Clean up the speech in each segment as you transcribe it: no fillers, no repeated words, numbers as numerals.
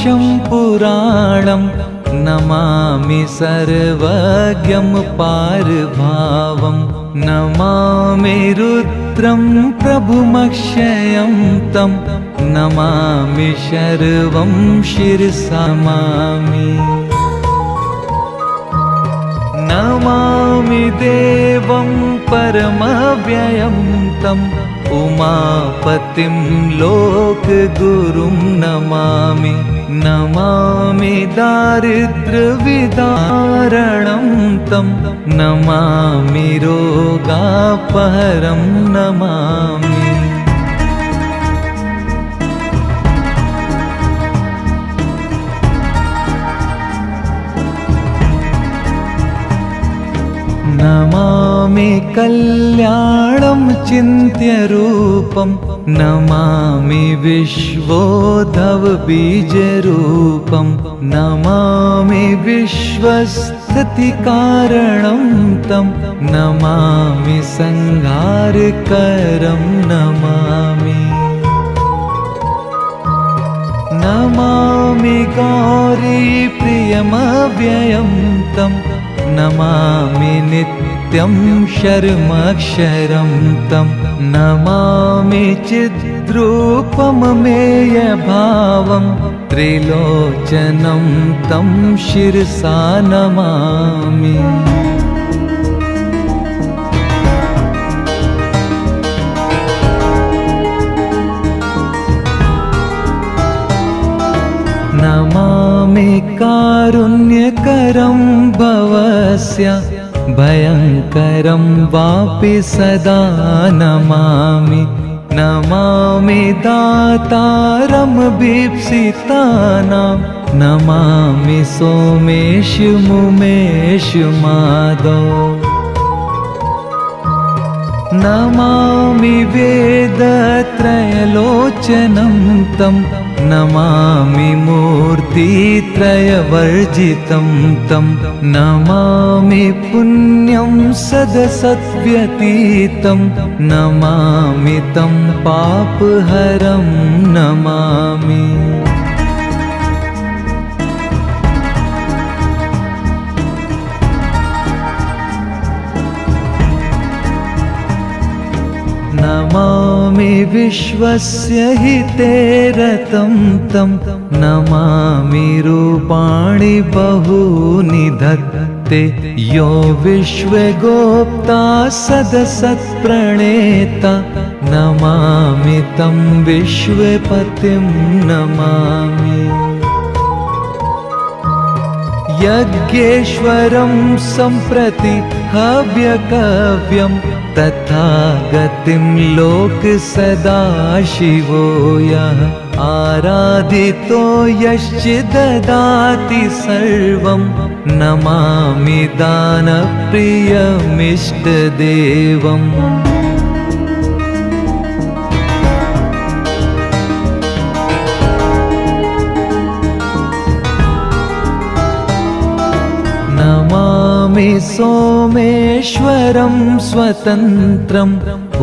पुरुषं पुराणं नमामि सर्वज्ञं पारभावं नमामि रुद्रं प्रभुमक्षयं तं नमामि शर्वं शिरसा नमामि। नमामि देवं परमव्ययं तं उमापतिं लोकगुरुं नमामि। नमामि दारिद्र्यविदारणं तं नमामि रोगापहरं नमामि। नमामि कल्याणं चिन्त्यरूपं नमामि विश्वोद्भवबीजरूपं नमामि विश्वस्थितिकारणं तं नमामि संहारकरं नमामि। नमामि गौरीप्रियमव्ययं तं नमामि नित्यं शर्मक्षरं तं नमामि चिद्रूपममेयभावं त्रिलोचनं तं शिरसा नमामि। नमामि कारुण्यकरं भवस्य भयङ्करं वापि सदा नमामि। नमामि दातारं भीप्सितानां नमामि सोमेश मुमेश माधव। नमामि वेदत्रयलोचनं तं नमामि मूर्तित्रयवर्जितं तं नमामि पुण्यं सदसद्व्यतीतं नमामि तं पापहरं नमामि। नमामि विश्वस्य हिते रतं तं नमामि रूपाणि बहूनि धत्ते यो विश्वगोप्ता सदसत्प्रणेता नमामि तं विश्वपतिं नमामि। यज्ञेश्वरं सम्प्रति हव्यकव्यं तथा गतिं लोक सदा शिवो यः आराधितो यश्चिददाति सर्वं नमामि दानप्रियमिष्टदेवम्। नमामि सोमेश्वरं स्वतन्त्रं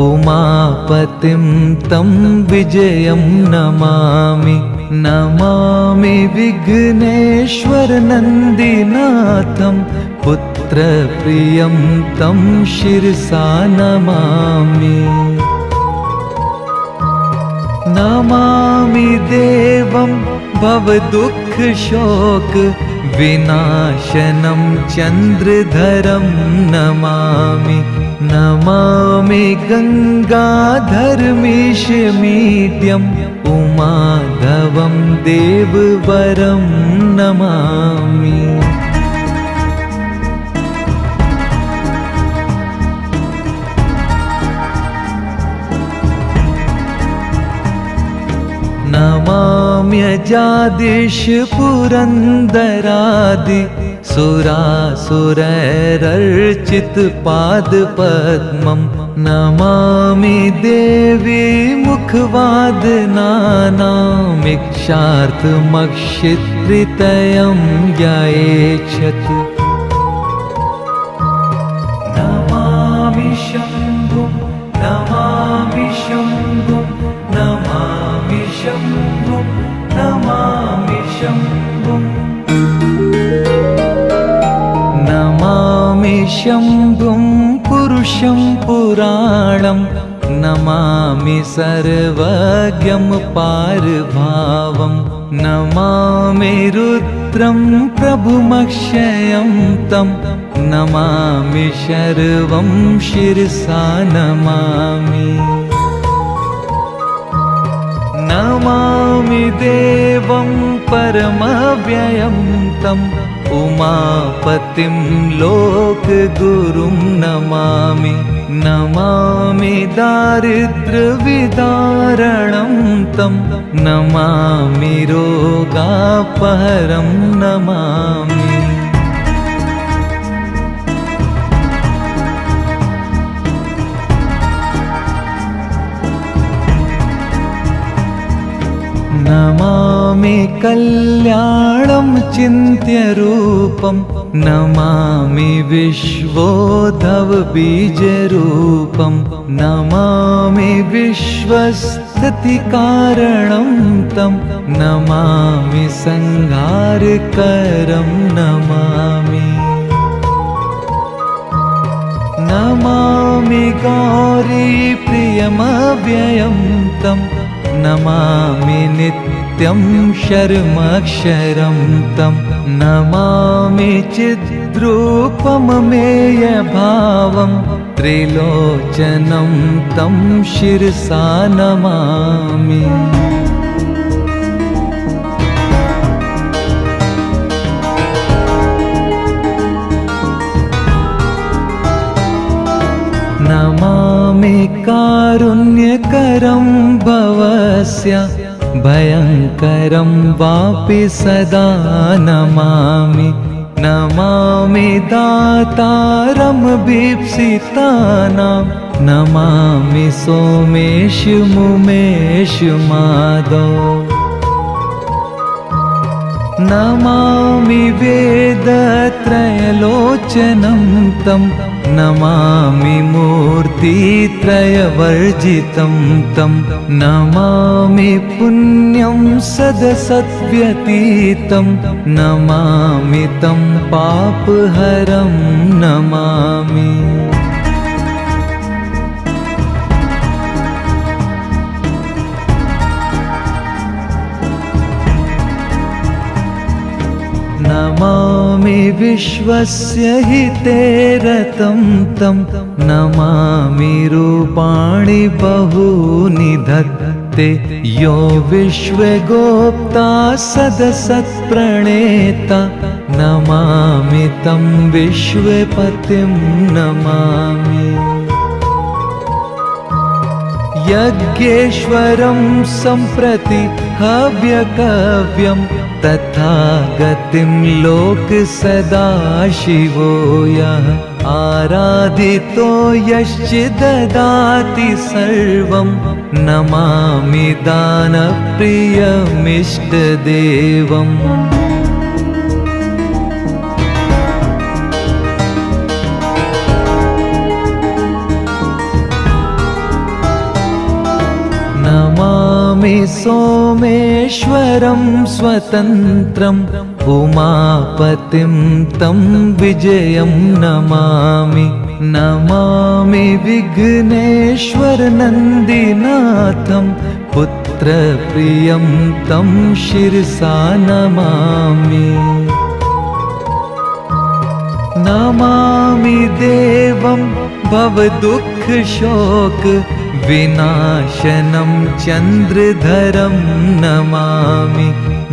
उमापतिं तं विजयं नमामि। नमामि विघ्नेश्वरनन्दिनाथं पुत्रप्रियं तं शिरसा नमामि। नमामि देवं भवदुःखशोक विनाशनं चन्द्रधरं नमामि। नमामि गङ्गाधरमीशमीड्यम् उमाधवं देववरं नमामि। नमाम्यजादिश पुरन्दरादि सुरासुरैरर्चितपादपद्मं नमामि देवी मुखवादनानामिक्षार्थमक्षित्रितयं ययेच्छत्। नमामि शम्भुं नमामि शम्भुं नमामि शम्भुं नमामि शम्भुं शम्भुं पुरुषं पुराणं नमामि सर्वज्ञं पारभावं नमामि रुद्रं प्रभुमक्षयं तं नमामि शर्वं शिरसा नमामि नमामि देवं परमव्ययं तम् उमापतिं लोकगुरुं नमामि नमामि दारिद्र्यविदारणं तं नमामि रोगापहरं नमामि नमामि कल्याणं चिन्त्यरूपं नमामि विश्वोद्भवबीजरूपं नमामि विश्वस्थितिकारणं तं नमामि संहारकरं नमामि नमामि गौरीप्रियमव्ययं तं नमामि नित्यं शर्मक्षरं तं नमामि चिद्रूपममेयभावं त्रिलोचनं तं शिरसा नमामि नमामि कारुण्यकरं भवस्य भयङ्करं वापि सदा नमामि नमामि दातारं भीप्सितानां नमामि सोमेश मुमेश माधव नमामि वेदत्रयलोचनं तं नमामि मूर्तित्रयवर्जितं तं नमामि पुण्यं सदसद्व्यतीतं नमामि तं पापहरं नमामि नमामि विश्वस्य हिते रतं तं नमामि रूपाणि बहूनि धत्ते यो विश्वगोप्ता सदसत्प्रणेता नमामि तं विश्वपतिं नमामि यज्ञेश्वरं सम्प्रति हव्यकव्यं तथा गतिं लोक सदा शिवो यः आराधितो यश्च ददाति सर्वं नमामि दानप्रियमिष्टदेवम् नमामि सोमेश्वरं स्वतन्त्रं उमापतिं तं विजयं नमामि नमामि विघ्नेश्वरनन्दिनाथं पुत्रप्रियं तं शिरसा नमामि नमामि देवं भवदुःखशोक विनाशनं चन्द्रधरं नमामि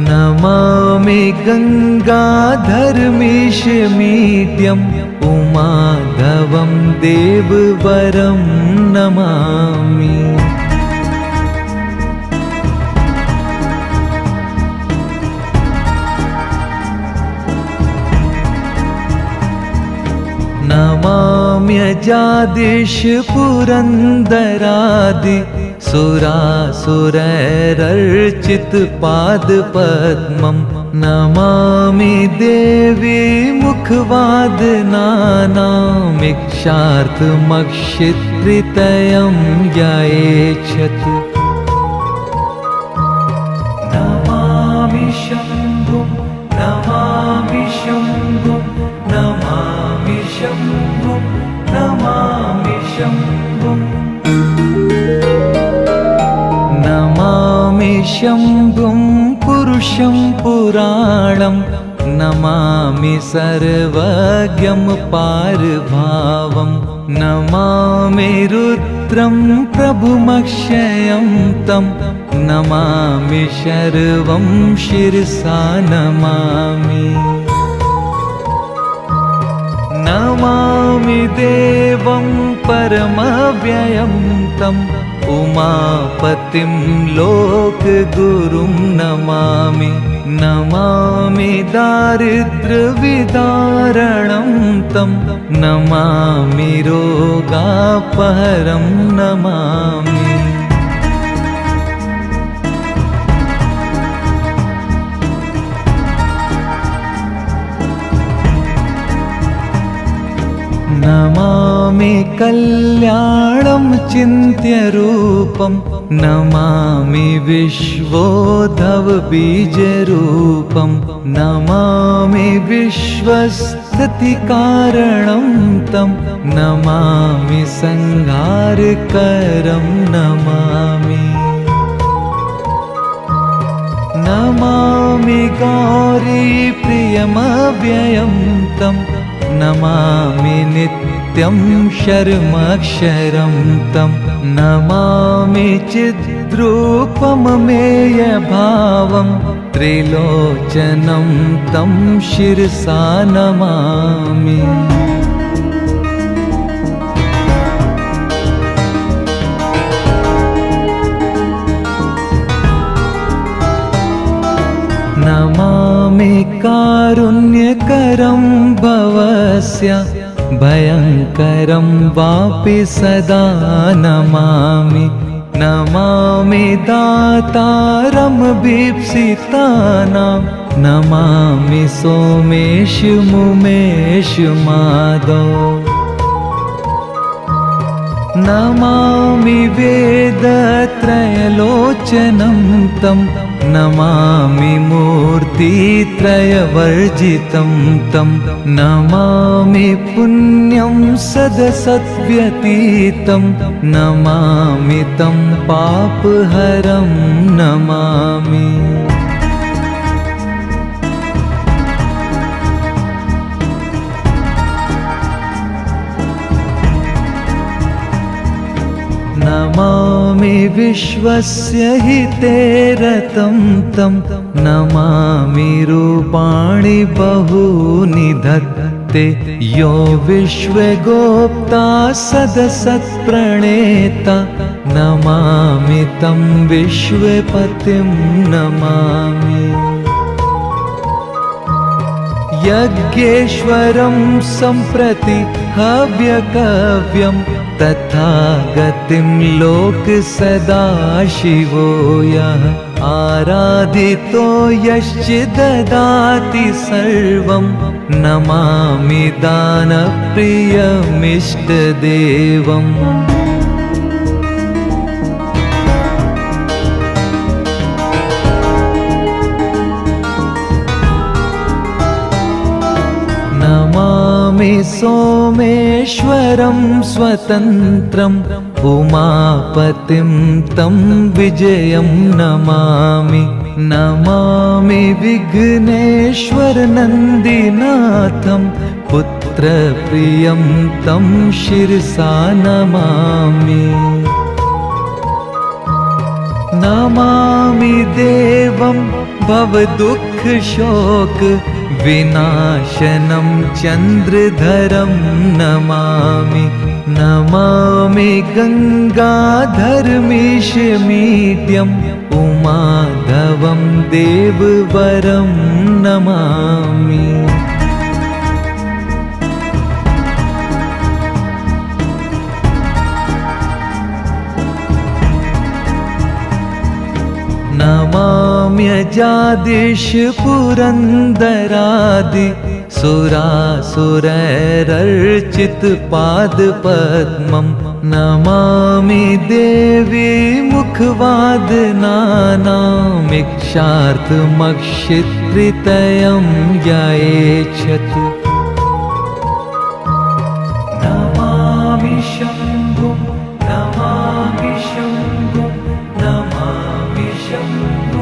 नमामि गङ्गाधरमीशमीड्यम् उमाधवं देववरं नमामि नमाम्यजादिश पुरन्दरादि सुरासुरैरर्चितपादपद्मं नमामि देवी मुखवादनानामिक्षार्थमक्षित्रितयं ययेच्छत् नमामि शम्भुं नमामि शम्भुं नमामि शम्भुं शम्भुं पुरुषं पुराणं नमामि सर्वज्ञं पारभावं नमामि रुद्रं प्रभुमक्षयं तं नमामि शर्वं शिरसा नमामि नमामि देवं परमव्ययं तम् उमापतिं लोकगुरुं नमामि नमामि दारिद्र्यविदारणं तं नमामि रोगापहरं नमामि नमामि कल्याणं चिन्त्यरूपं नमामि विश्वोद्भवबीजरूपं नमामि विश्वस्थितिकारणं तं नमामि संहारकरं नमामि नमामि गौरीप्रियमव्ययं तं नमामि नित्यं शर्मक्षरं तं नमामि चिद्रूपममेयभावं त्रिलोचनं तं शिरसा नमामि नमामि कारुण्यकरं भवस्य भयङ्करं वापि सदा नमामि नमामि दातारं भीप्सितानां नमामि सोमेश मुमेश माधव नमामि वेदत्रयलोचनं तं नमामि मूर्तित्रयवर्जितं तं नमामि पुण्यं सदसद्व्यतीतं नमामि तं पापहरं नमामि नमामि विश्वस्य हिते रतं तं नमामि रूपाणि बहूनि धत्ते यो विश्वगोप्ता सदसत्प्रणेता नमामि तं विश्वपतिं नमामि यज्ञेश्वरं सम्प्रति हव्यकव्यं तथा गतिं लोक सदा शिवो यः आराधितो यश्च ददाति सर्वं नमामि दानप्रियमिष्टदेवम् नमामि सोमेश्वरं स्वतन्त्रम् उमापतिं तं विजयं नमामि नमामि विघ्नेश्वरनन्दिनाथं पुत्रप्रियं तं शिरसा नमामि नमामि देवं भवदुःखशोक विनाशनं चन्द्रधरं नमामि नमामि गङ्गाधरमीशमीड्यम् उमाधवं देववरं नमामि नमाम्यजादिश पुरन्दरादि सुरासुरैरर्चितपादपद्मं नमामि देवी मुखवादनानामिक्षार्थमक्षित्रितयं ययेच्छतु नमामि शम्भुं नमामि शम्भुं नमामि शम्भुं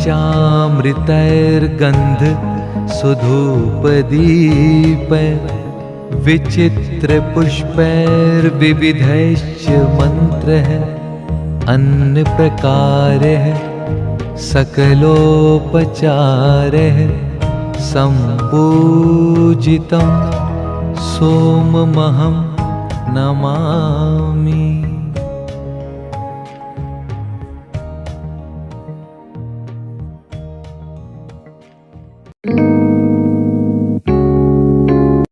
पञ्चामृतैर्गन्ध सुधूपदीपैः विचित्रपुष्पैर्विविधैश्च मन्त्रः अन्नप्रकारः सकलोपचारः सम्पूजितं सोममहं नमामि।